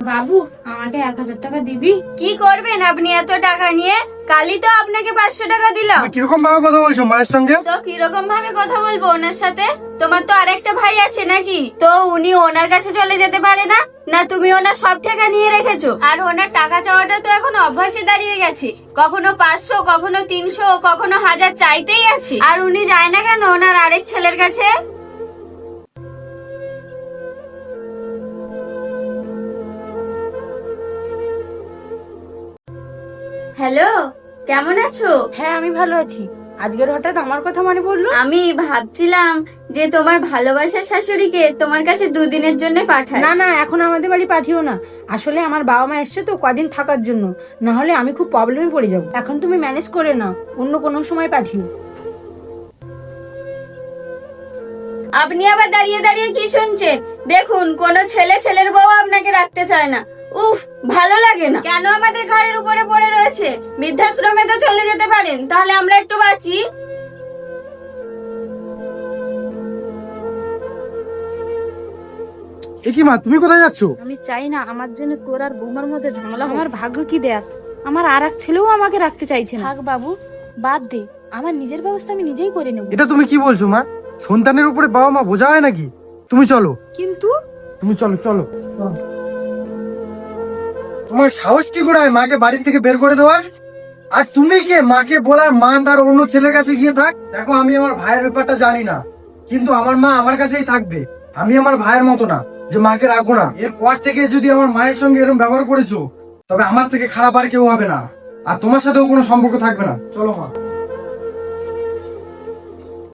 বাবু, আমাকে 1000 টাকা দিবি? কি করবেন আপনি এত টাকা নিয়ে? কালই তো আপনাকে 500 টাকা দিলাম। কিরকম ভাবে কথা বলছো মায়ের সঙ্গে? তো কিরকম ভাবে কথা বলবো ওনার সাথে? তোমার তো আরেকটা ভাই আছে নাকি? তো উনি ওনার কাছে চলে যেতে পারে না? না তুমি ওনার সব টাকা নিয়ে রেখেছো? আর ওনার টাকা চাওয়াটা তো এখন অভ্যাসে দাঁড়িয়ে গেছে। কখনো 500, কখনো 300, কখনো 1000 চাইতেই আছে। আর উনি যায় না কেন ওনার আরেক ছেলের কাছে? হ্যালো, কেমন আছো? হ্যাঁ, আমি ভালো আছি। আজকের হঠাৎ আমার কথা মনে পড়লো? আমি ভাবছিলাম যে তোমার ভালোবাসার শাশুড়িকে তোমার কাছে 2 দিনের জন্য পাঠাই। না না, এখন আমাদের বাড়ি পাঠিও না। আসলে আমার বাবা মা এসছে তো কদিন থাকার জন্য, না হলে আমি খুব প্রবলেমে পড়ে যাব। এখন তুমি ম্যানেজ করে নাও, অন্য কোনো সময় পাঠিও। আপনি আবার দাঁড়িয়ে দাঁড়িয়ে কি শুনছেন? দেখুন, কোন ছেলের বউ আপনাকে রাখতে চায় না। উফ, ভালো লাগে না। কেন আমাদের ঘরের উপরে পড়ে রয়েছে? বৃদ্ধাশ্রমে তো চলে যেতে পারেন, তাহলে আমরা একটু বাঁচি। এ কি মা, তুমি কোথায় যাচ্ছ? আমি চাই না আমার জন্য তোর আর বৌমার মধ্যে ঝামেলা। আমার ভাগ্য কি দেখ, আমার আর এক ছেলেও আমাকে রাখতে চাইছে না। থাক বাবু, বাদ দে, আমার নিজের ব্যবস্থা আমি নিজেই করে নেব। এটা তুমি কি বলছো মা? সন্তানের উপরে বাবা মা বোঝা হয় নাকি? তুমি চলো, কিন্তু তুমি চলো চলো। তোমার সাহস কি করে হয় মাকে বাড়ি থেকে বের করে দেওয়ার? আর তুমি কে মাকে বলার মা তার অন্য ছেলের কাছে গিয়ে থাক? দেখো, আমি আমার ভাইয়ের ব্যাপারটা জানি না, কিন্তু আমার মা আমার কাছেই থাকবে। আমি আমার ভাইয়ের মতো না যে মাকে রাখবো না। এরপর থেকে যদি আমার মায়ের সঙ্গে এরকম ব্যবহার করেছো, তবে আমার থেকে খারাপ আর কেউ হবে না, আর তোমার সাথেও কোনো সম্পর্ক থাকবে না। চলো মা।